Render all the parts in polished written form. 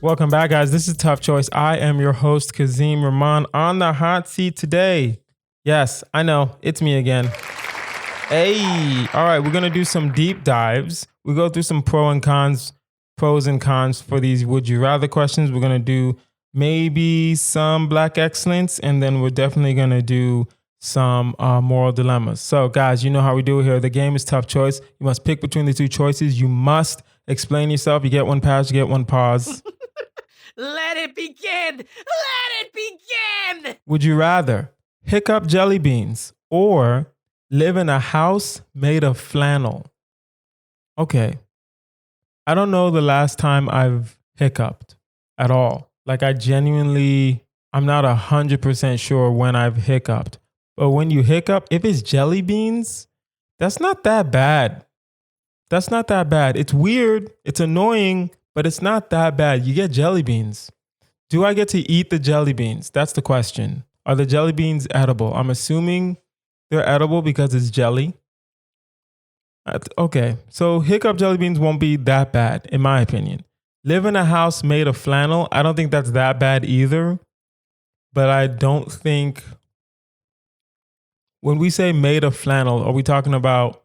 Welcome back, guys. This is Tough Choice. I am your host, Kazeem Rahman, on the hot seat today. Yes, I know, it's me again. Hey, all right, we're going to do some deep dives. We go through some pros and cons for these would you rather questions. We're going to do maybe some black excellence, and then we're definitely going to do some moral dilemmas. So, guys, you know how we do it here. The game is Tough Choice. You must pick between the two choices. You must explain yourself. You get one pass, you get one pause. Let it begin! Let it begin! Would you rather hiccup jelly beans or live in a house made of flannel? Okay. I don't know the last time I've hiccuped at all. Like I'm not 100% sure when I've hiccuped. But when you hiccup, if it's jelly beans, that's not that bad. That's not that bad. It's weird. It's annoying, but it's not that bad. You get jelly beans. Do I get to eat the jelly beans? That's the question. Are the jelly beans edible? I'm assuming they're edible because it's jelly. Okay, so hiccup jelly beans won't be that bad, in my opinion. Live in a house made of flannel, I don't think that's that bad either. But I don't think, when we say made of flannel, are we talking about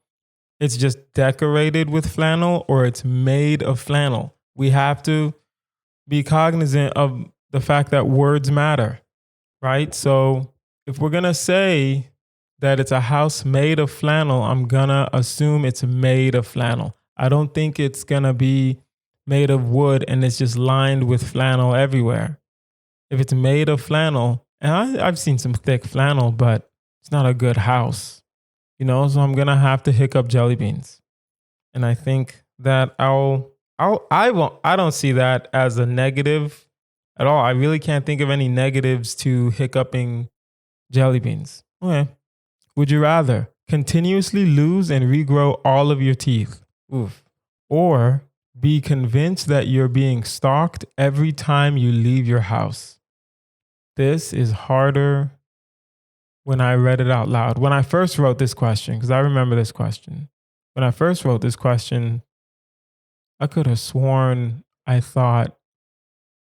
it's just decorated with flannel or it's made of flannel? We have to be cognizant of the fact that words matter, right? So if we're going to say that it's a house made of flannel, I'm going to assume it's made of flannel. I don't think it's going to be made of wood and it's just lined with flannel everywhere. If it's made of flannel, and I've seen some thick flannel, but it's not a good house, you know? So I'm going to have to hiccup jelly beans. And I think that I don't see that as a negative at all. I really can't think of any negatives to hiccuping jelly beans. Okay. Would you rather continuously lose and regrow all of your teeth? Oof. Or be convinced that you're being stalked every time you leave your house? This is harder when I read it out loud. When I first wrote this question, because I remember this question. When I first wrote this question, I could have sworn I thought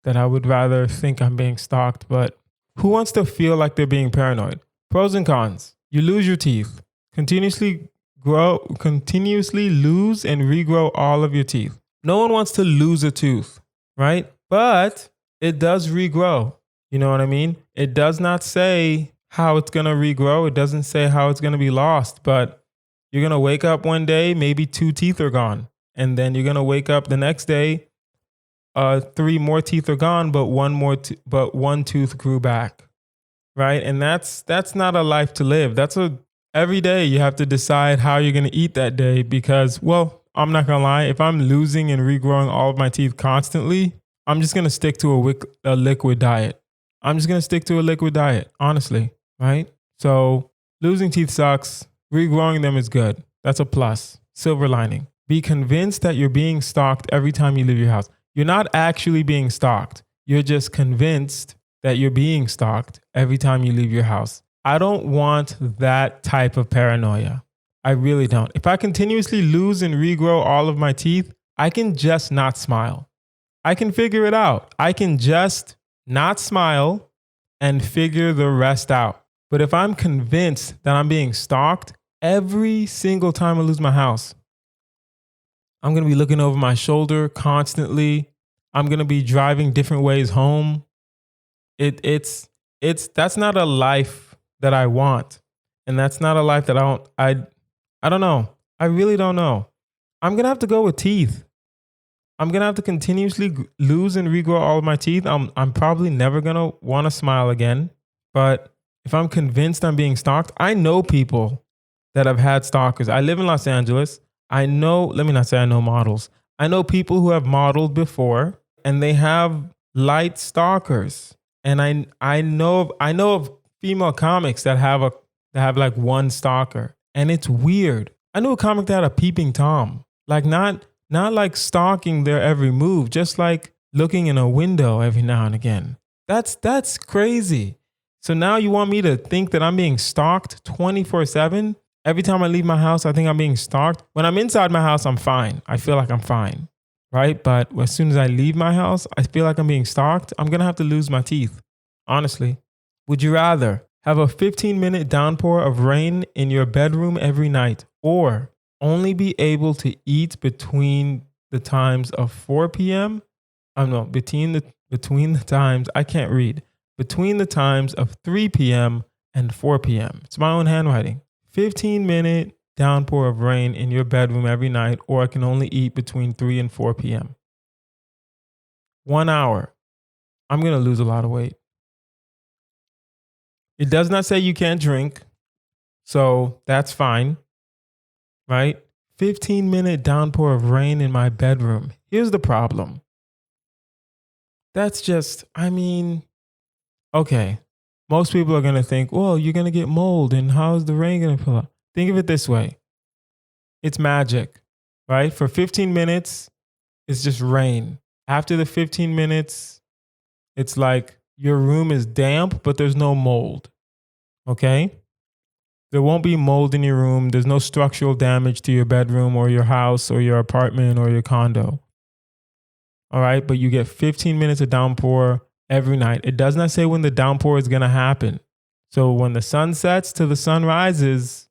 that I would rather think I'm being stalked, but who wants to feel like they're being paranoid? Pros and cons. You lose your teeth. Continuously lose and regrow all of your teeth. No one wants to lose a tooth, right? But it does regrow. You know what I mean? It does not say how it's going to regrow. It doesn't say how it's going to be lost, but you're going to wake up one day, maybe 2 teeth are gone. And then you're going to wake up the next day, 3 more teeth are gone, but one tooth grew back. Right? And that's not a life to live. Every day you have to decide how you're going to eat that day because, well, I'm not going to lie. If I'm losing and regrowing all of my teeth constantly, I'm just going to stick to a liquid diet. Honestly. Right? So losing teeth sucks. Regrowing them is good. That's a plus. Silver lining. Be convinced that you're being stalked every time you leave your house. You're not actually being stalked. You're just convinced that you're being stalked every time you leave your house. I don't want that type of paranoia. I really don't. If I continuously lose and regrow all of my teeth, I can just not smile. I can figure it out. I can just not smile and figure the rest out. But if I'm convinced that I'm being stalked every single time I lose my house, I'm going to be looking over my shoulder constantly. I'm going to be driving different ways home. That's not a life that I want. And that's not a life that I don't know. I really don't know. I'm going to have to go with teeth. I'm going to have to continuously lose and regrow all of my teeth. I'm probably never going to want to smile again. But if I'm convinced I'm being stalked, I know people that have had stalkers. I live in Los Angeles. Let me not say I know models. I know people who have modeled before and they have light stalkers. And I know of female comics that have like one stalker, and it's weird. I knew a comic that had a peeping Tom, like not like stalking their every move, just like looking in a window every now and again. That's crazy. So now you want me to think that I'm being stalked 24/7? Every time I leave my house, I think I'm being stalked. When I'm inside my house, I'm fine. I feel like I'm fine. right? But as soon as I leave my house, I feel like I'm being stalked. I'm going to have to lose my teeth, honestly. Would you rather have a 15-minute downpour of rain in your bedroom every night, or only be able to eat between the times of 4 p.m.? Between the times, I can't read. Between the times of 3 p.m. and 4 p.m. It's my own handwriting. 15-minute downpour of rain in your bedroom every night, or I can only eat between 3 and 4 p.m. 1 hour. I'm going to lose a lot of weight. It does not say you can't drink, so that's fine, right? 15-minute downpour of rain in my bedroom. Here's the problem. That's just, okay. Most people are going to think, well, you're going to get mold, and how's the rain going to fill up? Think of it this way. It's magic, right? For 15 minutes, it's just rain. After the 15 minutes, it's like your room is damp, but there's no mold. Okay? There won't be mold in your room. There's no structural damage to your bedroom or your house or your apartment or your condo. All right? But you get 15 minutes of downpour every night. It does not say when the downpour is going to happen. So when the sun sets to the sun rises,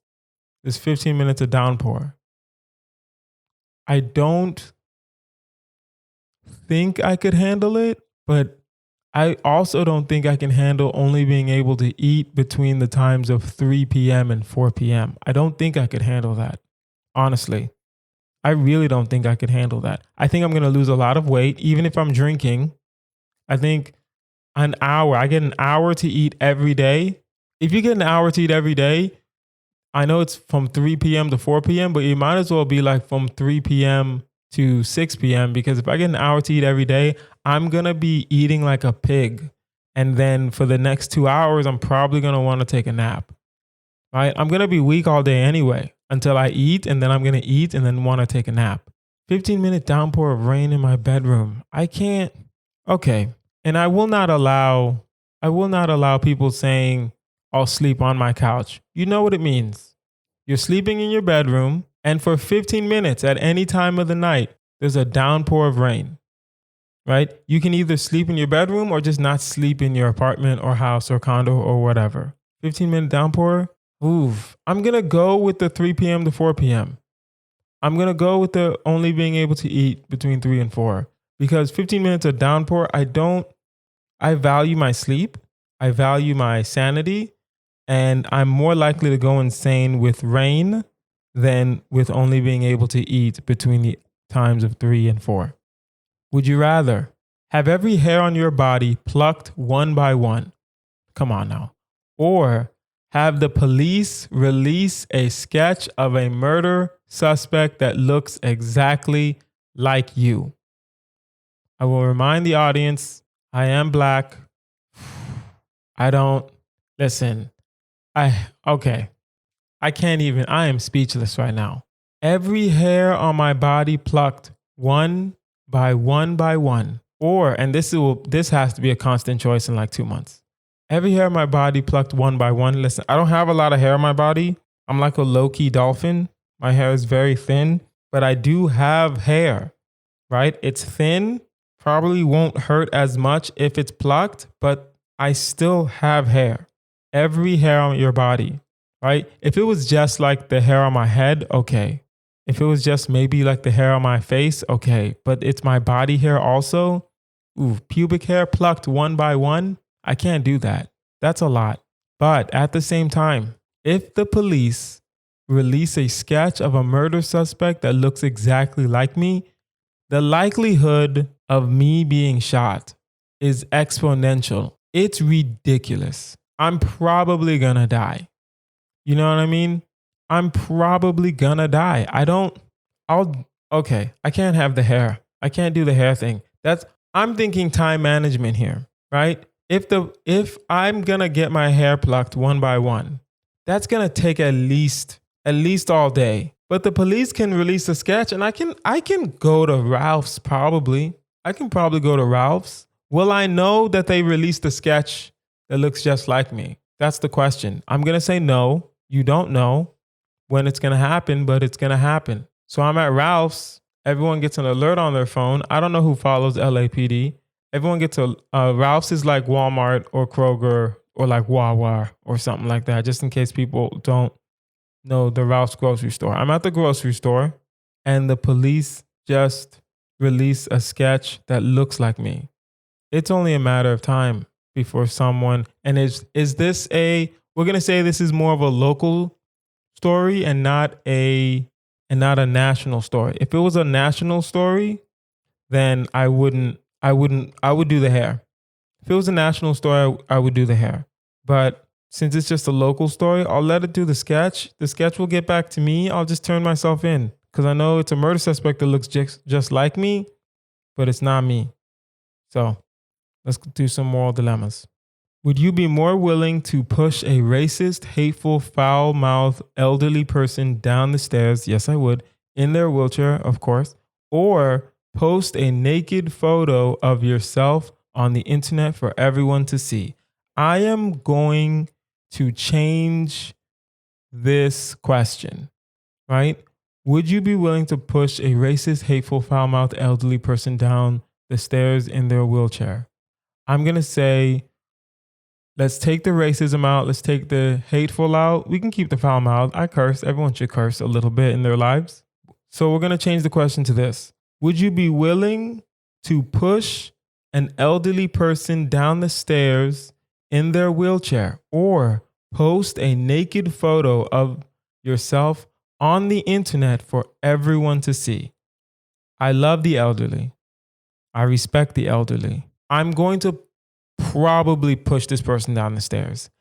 there's 15 minutes of downpour. I don't think I could handle it, but I also don't think I can handle only being able to eat between the times of 3 p.m. and 4 p.m. I don't think I could handle that. Honestly, I really don't think I could handle that. I think I'm going to lose a lot of weight, even if I'm drinking. I think I get an hour to eat every day. If you get an hour to eat every day, I know it's from 3 p.m. to 4 p.m., but it might as well be like from 3 p.m. to 6 p.m. because if I get an hour to eat every day, I'm going to be eating like a pig. And then for the next 2 hours, I'm probably going to want to take a nap, right? I'm going to be weak all day anyway until I eat, and then I'm going to eat and then want to take a nap. 15-minute downpour of rain in my bedroom. I can't. Okay. And I will not allow people saying, I'll sleep on my couch. You know what it means. You're sleeping in your bedroom, and for 15 minutes at any time of the night, there's a downpour of rain, right? You can either sleep in your bedroom or just not sleep in your apartment or house or condo or whatever. 15-minute downpour, oof. I'm going to go with the 3 p.m. to 4 p.m. I'm going to go with the only being able to eat between 3 and 4 because 15 minutes of downpour, I value my sleep. I value my sanity. And I'm more likely to go insane with rain than with only being able to eat between the times of 3 and 4. Would you rather have every hair on your body plucked one by one? Come on now. Or have the police release a sketch of a murder suspect that looks exactly like you? I will remind the audience, I am black. Listen. I can't even, I am speechless right now. Every hair on my body plucked one by one by one. Or, and this has to be a constant choice in like 2 months. Every hair on my body plucked one by one. Listen, I don't have a lot of hair on my body. I'm like a low-key dolphin. My hair is very thin, but I do have hair, right? It's thin, probably won't hurt as much if it's plucked, but I still have hair. Every hair on your body, right? If it was just like the hair on my head, okay. If it was just maybe like the hair on my face, okay. But it's my body hair also. Ooh, pubic hair plucked one by one. I can't do that. That's a lot. But at the same time, if the police release a sketch of a murder suspect that looks exactly like me, the likelihood of me being shot is exponential. It's ridiculous. I'm probably gonna die. You know what I mean? I'm probably gonna die. I can't have the hair. I can't do the hair thing. I'm thinking time management here, right? If I'm gonna get my hair plucked one by one, that's gonna take at least all day. But the police can release a sketch and I can go to Ralph's probably. I can probably go to Ralph's. Will I know that they released a sketch that looks just like me? That's the question. I'm going to say no. You don't know when it's going to happen, but it's going to happen. So I'm at Ralph's Everyone gets an alert on their phone. I don't know who follows LAPD. Everyone gets a Ralph's is like Walmart or Kroger or like Wawa or something like that, just in case people don't know the Ralph's grocery store. I'm at the grocery store and the police just release a sketch that looks like me. It's only a matter of time before someone, and is this we're going to say this is more of a local story and not a national story. If it was a national story, then I would do the hair. If it was a national story, I would do the hair. But since it's just a local story, I'll let it do the sketch. The sketch will get back to me. I'll just turn myself in because I know it's a murder suspect that looks just like me, but it's not me. So let's do some moral dilemmas. Would you be more willing to push a racist, hateful, foul-mouthed elderly person down the stairs? Yes, I would. In their wheelchair, of course. Or post a naked photo of yourself on the internet for everyone to see? I am going to change this question, right? Would you be willing to push a racist, hateful, foul-mouthed elderly person down the stairs in their wheelchair? I'm going to say, let's take the racism out. Let's take the hateful out. We can keep the foul mouthed. I curse. Everyone should curse a little bit in their lives. So we're going to change the question to this. Would you be willing to push an elderly person down the stairs in their wheelchair or post a naked photo of yourself on the internet for everyone to see? I love the elderly. I respect the elderly. I'm going to probably push this person down the stairs.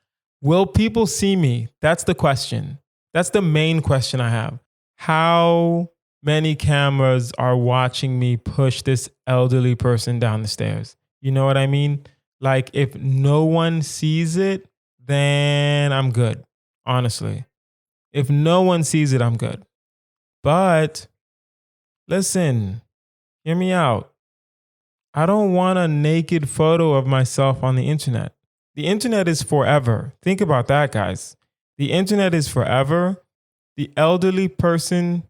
Will people see me? That's the question. That's the main question I have. How many cameras are watching me push this elderly person down the stairs? You know what I mean? Like, if no one sees it, then I'm good. Honestly. If no one sees it, I'm good. But listen, hear me out. I don't want a naked photo of myself on the internet. The internet is forever. Think about that, guys. The internet is forever. The elderly person,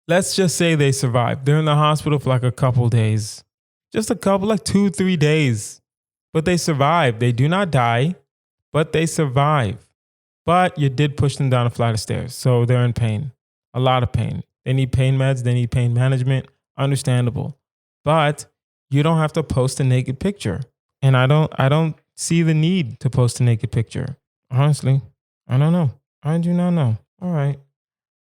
let's just say they survive. They're in the hospital for like a couple days. Just a couple, like 2-3 days. But they survive. They do not die, but they survive. But you did push them down a flight of stairs. So they're in pain. A lot of pain. They need pain meds. They need pain management. Understandable. But you don't have to post a naked picture. And I don't see the need to post a naked picture. Honestly, I don't know. I do not know. All right,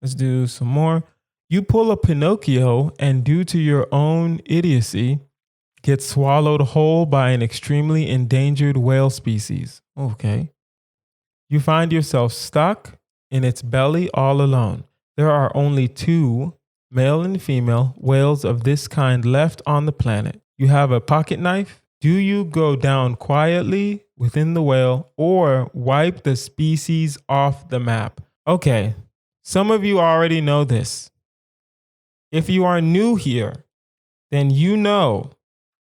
let's do some more. You pull a Pinocchio and due to your own idiocy, get swallowed whole by an extremely endangered whale species. Okay. You find yourself stuck in its belly all alone. There are only 2, male and female, whales of this kind left on the planet. You have a pocket knife. Do you go down quietly within the whale or wipe the species off the map? Okay, some of you already know this. If you are new here, then you know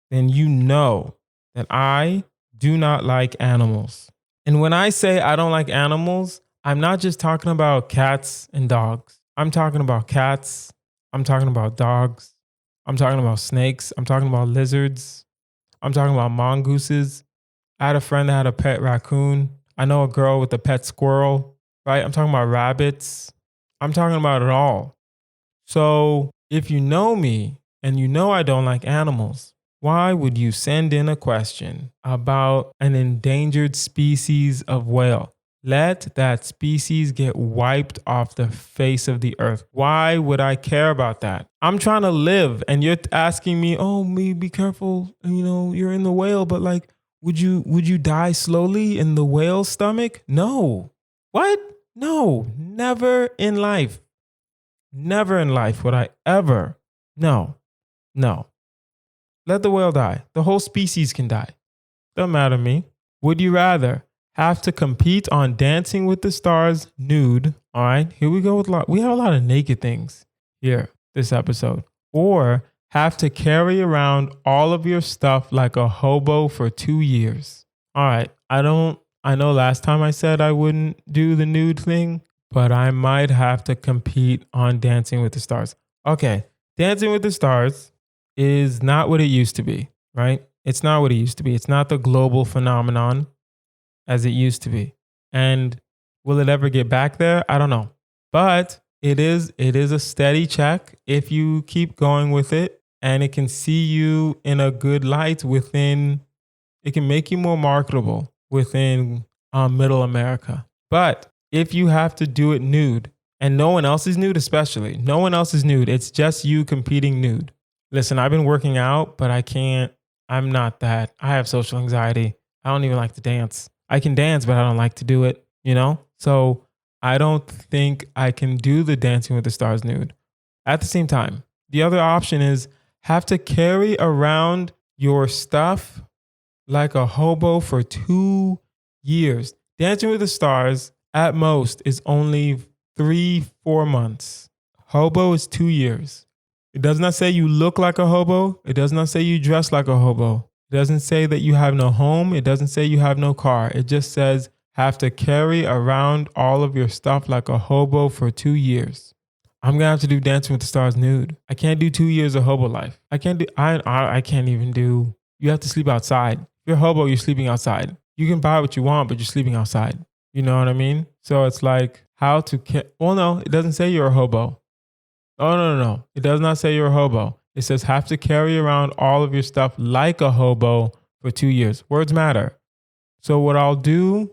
that I do not like animals. And when I say I don't like animals, I'm not just talking about cats and dogs. I'm talking about cats. I'm talking about dogs. I'm talking about snakes. I'm talking about lizards. I'm talking about mongooses. I had a friend that had a pet raccoon. I know a girl with a pet squirrel, right? I'm talking about rabbits. I'm talking about it all. So if you know me and you know I don't like animals, why would you send in a question about an endangered species of whale? Let that species get wiped off the face of the earth. Why would I care about that? I'm trying to live and you're asking me, oh, be careful. You know, you're in the whale, but like, would you die slowly in the whale's stomach? No. What? No, never in life. Never in life would I ever. No. Let the whale die. The whole species can die. Don't matter to me. Would you rather have to compete on Dancing with the Stars nude? All right, here we go with we have a lot of naked things here this episode. Or have to carry around all of your stuff like a hobo for 2 years. All right, I know last time I said I wouldn't do the nude thing, but I might have to compete on Dancing with the Stars. Okay, Dancing with the Stars is not what it used to be, right? It's not what it used to be. It's not the global phenomenon as it used to be. And will it ever get back there? I don't know. But it is a steady check if you keep going with it, and it can see you in a good light within, it can make you more marketable within middle America. But if you have to do it nude, and no one else is nude, especially, no one else is nude, it's just you competing nude. Listen, I've been working out, but I'm not that. I have social anxiety. I don't even like to dance. I can dance, but I don't like to do it, you know? So I don't think I can do the Dancing with the Stars nude. At the same time, the other option is have to carry around your stuff like a hobo for 2 years. Dancing with the Stars at most is only 3-4 months. Hobo is 2 years. It does not say you look like a hobo. It does not say you dress like a hobo. It doesn't say that you have no home. It doesn't say you have no car. It just says have to carry around all of your stuff like a hobo for 2 years. I'm gonna have to do Dancing with the Stars nude. I can't do 2 years of hobo life. I can't even do. You have to sleep outside. If you're a hobo, you're sleeping outside. You can buy what you want, but you're sleeping outside. You know what I mean? So it's like how to. Well, no, it doesn't say you're a hobo. Oh no. It does not say you're a hobo. It says have to carry around all of your stuff like a hobo for 2 years. Words matter. So what I'll do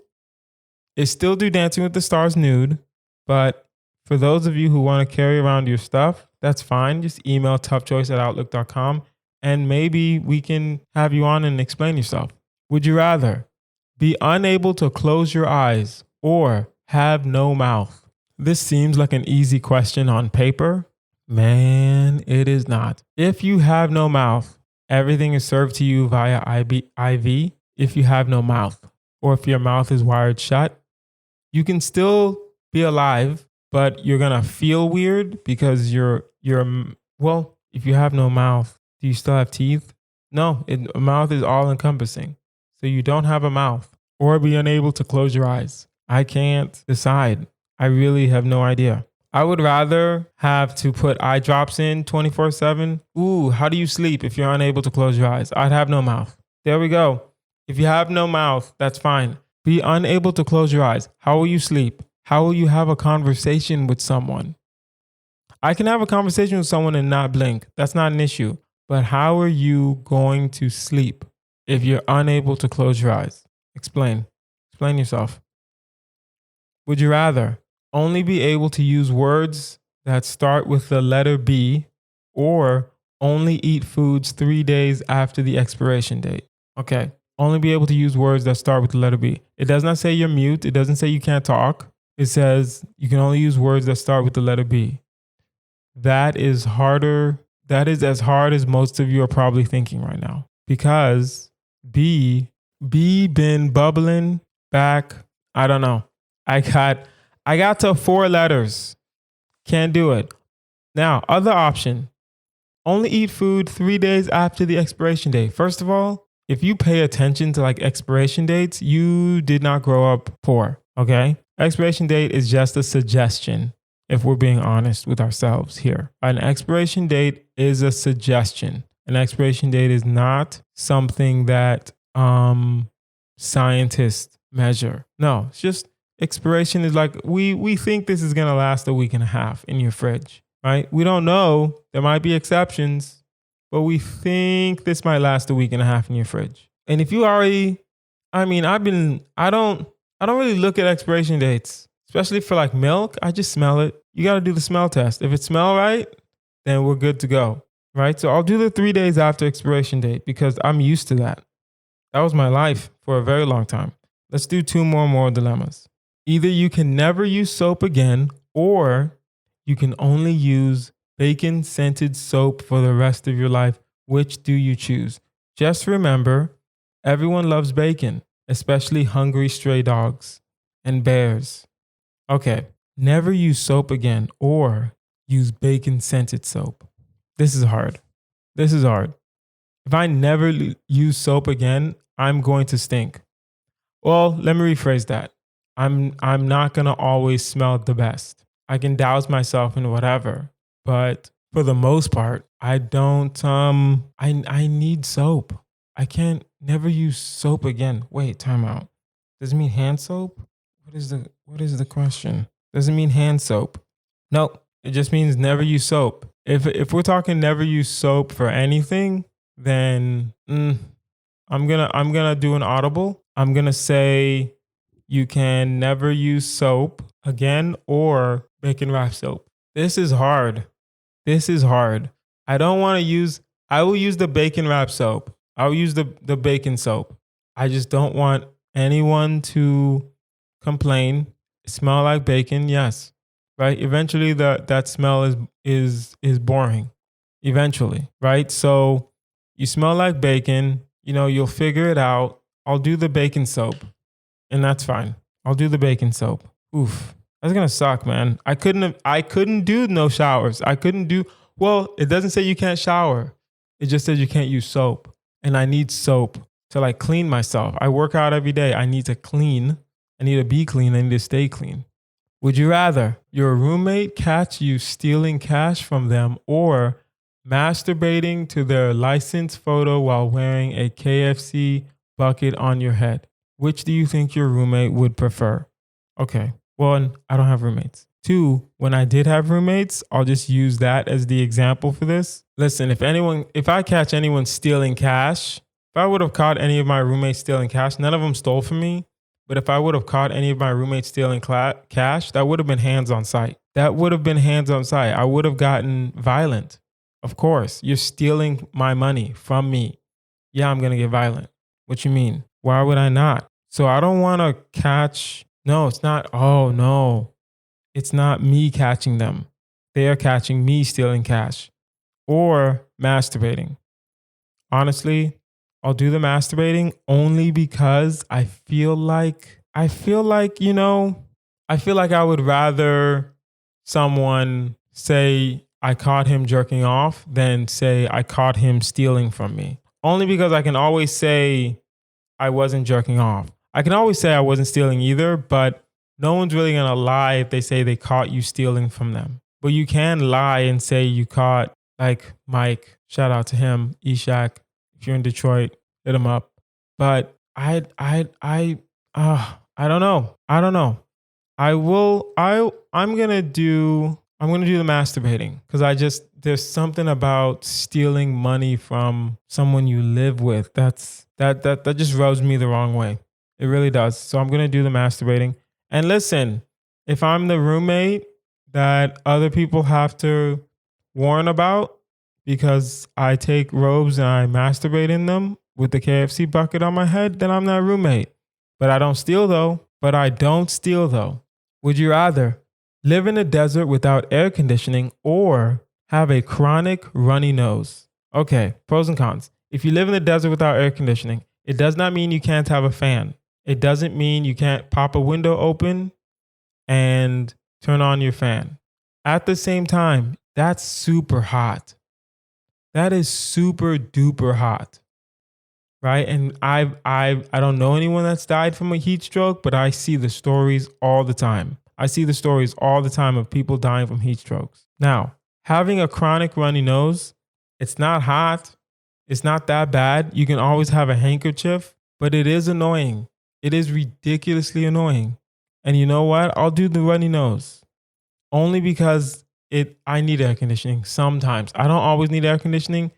is still do Dancing with the Stars nude, but for those of you who want to carry around your stuff, that's fine. Just email toughchoice@outlook.com and maybe we can have you on and explain yourself. Would you rather be unable to close your eyes or have no mouth? This seems like an easy question on paper. Man, it is not. If you have no mouth, everything is served to you via IV. If you have no mouth, or if your mouth is wired shut, you can still be alive, but you're going to feel weird because well, if you have no mouth, do you still have teeth? No, a mouth is all encompassing. So you don't have a mouth or be unable to close your eyes. I can't decide. I really have no idea. I would rather have to put eye drops in 24/7. Ooh, how do you sleep if you're unable to close your eyes? I'd have no mouth. There we go. If you have no mouth, that's fine. Be unable to close your eyes. How will you sleep? How will you have a conversation with someone? I can have a conversation with someone and not blink. That's not an issue. But how are you going to sleep if you're unable to close your eyes? Explain. Explain yourself. Would you rather only be able to use words that start with the letter B or only eat foods 3 days after the expiration date? Okay. Only be able to use words that start with the letter B. It does not say you're mute. It doesn't say you can't talk. It says you can only use words that start with the letter B. That is harder. That is as hard as most of you are probably thinking right now, because B been bubbling back. I don't know. I got to 4 letters. Can't do it. Now, other option. Only eat food 3 days after the expiration date. First of all, if you pay attention to like expiration dates, you did not grow up poor, okay? Expiration date is just a suggestion, if we're being honest with ourselves here. An expiration date is a suggestion. An expiration date is not something that scientists measure. No, it's just expiration is like, we think this is going to last a week and a half in your fridge, right? We don't know. There might be exceptions, but we think this might last a week and a half in your fridge. And if you already, I don't really look at expiration dates, especially for like milk. I just smell it. You got to do the smell test. If it smells right, then we're good to go, right? So I'll do the 3 days after expiration date because I'm used to that. That was my life for a very long time. Let's do 2 more dilemmas. Either you can never use soap again, or you can only use bacon-scented soap for the rest of your life. Which do you choose? Just remember, everyone loves bacon, especially hungry stray dogs and bears. Okay, never use soap again or use bacon-scented soap. This is hard. If I never use soap again, I'm going to stink. Well, let me rephrase that. I'm not going to always smell the best. I can douse myself in whatever, but For the most part, I don't I need soap. I can't never use soap again. Wait, time out. Does it mean hand soap? What is the question? Does it mean hand soap? Nope. It just means never use soap. If we're talking never use soap for anything, then I'm gonna do an audible. I'm gonna say you can never use soap again or bacon wrap soap. This is hard. This is hard. I don't want to use, I will use the bacon wrap soap. I'll use the bacon soap. I just don't want anyone to complain. Smell like bacon, yes. Right? Eventually that smell is boring. Eventually, right? So you smell like bacon, you'll figure it out. I'll do the bacon soap. And that's fine. I'll do the bacon soap. Oof. That's gonna suck, man. I couldn't do no showers. Well, it doesn't say you can't shower. It just says you can't use soap. And I need soap to like clean myself. I work out every day. I need to clean. I need to be clean. I need to stay clean. Would you rather your roommate catch you stealing cash from them or masturbating to their license photo while wearing a KFC bucket on your head? Which do you think your roommate would prefer? Okay. One, I don't have roommates. Two, when I did have roommates, I'll just use that as the example for this. Listen, if I catch anyone stealing cash, if I would have caught any of my roommates stealing cash, none of them stole from me. But if I would have caught any of my roommates stealing cash, that would have been hands on sight. That would have been hands on sight. I would have gotten violent. Of course, you're stealing my money from me. Yeah, I'm going to get violent. What you mean? Why would I not? So I don't want to catch. No, it's not. Oh, no. It's not me catching them. They are catching me stealing cash or masturbating. Honestly, I'll do the masturbating only because I feel like, I feel like I would rather someone say I caught him jerking off than say I caught him stealing from me. Only because I can always say I wasn't jerking off. I can always say I wasn't stealing either, but no one's really going to lie if they say they caught you stealing from them. But you can lie and say you caught, like Mike, shout out to him, Eshak. If you're in Detroit, hit him up. But I'm gonna do the masturbating because there's something about stealing money from someone you live with that just rubs me the wrong way. It really does. So I'm gonna do the masturbating. And listen, if I'm the roommate that other people have to warn about because I take robes and I masturbate in them with the KFC bucket on my head, then I'm not a roommate. But I don't steal though. Would you rather live in a desert without air conditioning or have a chronic runny nose? Okay, pros and cons. If you live in the desert without air conditioning, it does not mean you can't have a fan. It doesn't mean you can't pop a window open and turn on your fan. At the same time, that's super hot. That is super duper hot. Right? And I don't know anyone that's died from a heat stroke, but I see the stories all the time. I see the stories all the time of people dying from heat strokes. Now, having a chronic runny nose, it's not hot. It's not that bad. You can always have a handkerchief, but it is annoying. It is ridiculously annoying. And you know what? I'll do the runny nose only because I need air conditioning sometimes. I don't always need air conditioning.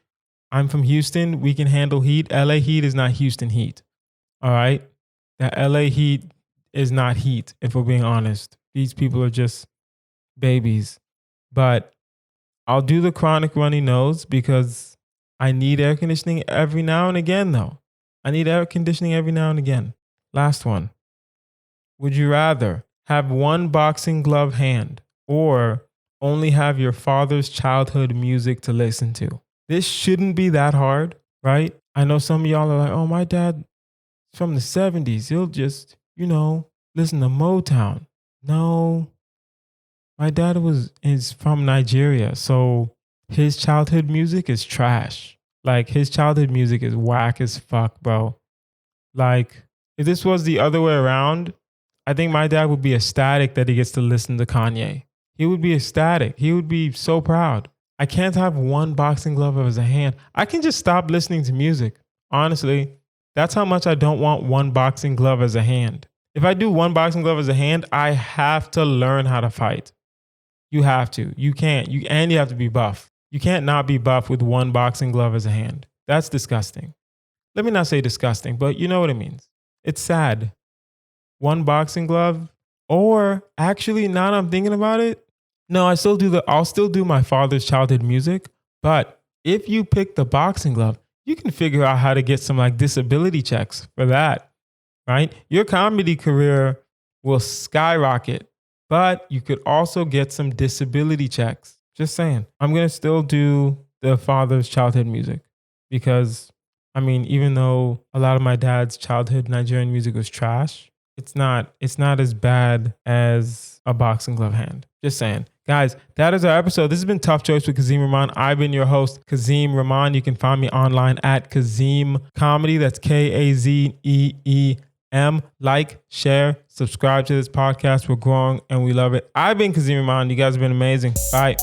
I'm from Houston. We can handle heat. LA heat is not Houston heat. All right? That LA heat is not heat, if we're being honest. These people are just babies. But I'll do the chronic runny nose because I need air conditioning every now and again, though. I need air conditioning every now and again. Last one. Would you rather have one boxing glove hand or only have your father's childhood music to listen to? This shouldn't be that hard, right? I know some of y'all are like, oh, my dad's from the 70s. He'll just, listen to Motown. No, my dad is from Nigeria. So his childhood music is trash. Like his childhood music is whack as fuck, bro. Like if this was the other way around, I think my dad would be ecstatic that he gets to listen to Kanye. He would be ecstatic. He would be so proud. I can't have one boxing glove as a hand. I can just stop listening to music. Honestly, that's how much I don't want one boxing glove as a hand. If I do one boxing glove as a hand, I have to learn how to fight. You have to. You can't. And you have to be buff. You can't not be buff with one boxing glove as a hand. That's disgusting. Let me not say disgusting, but you know what it means. It's sad. One boxing glove, or actually, now that I'm thinking about it, no, I'll still do my father's childhood music. But if you pick the boxing glove, you can figure out how to get some like disability checks for that, right? Your comedy career will skyrocket, but you could also get some disability checks. Just saying. I'm going to still do the father's childhood music because, I mean, even though a lot of my dad's childhood Nigerian music was trash, it's not as bad as a boxing glove hand. Just saying. Guys, that is our episode. This has been Tough Choice with Kazeem Rahman. I've been your host, Kazeem Rahman. You can find me online at Kazeem Comedy. That's KAZEEM. Like, share, subscribe to this podcast. We're growing and we love it. I've been Kazeem Rahman. You guys have been amazing. Bye.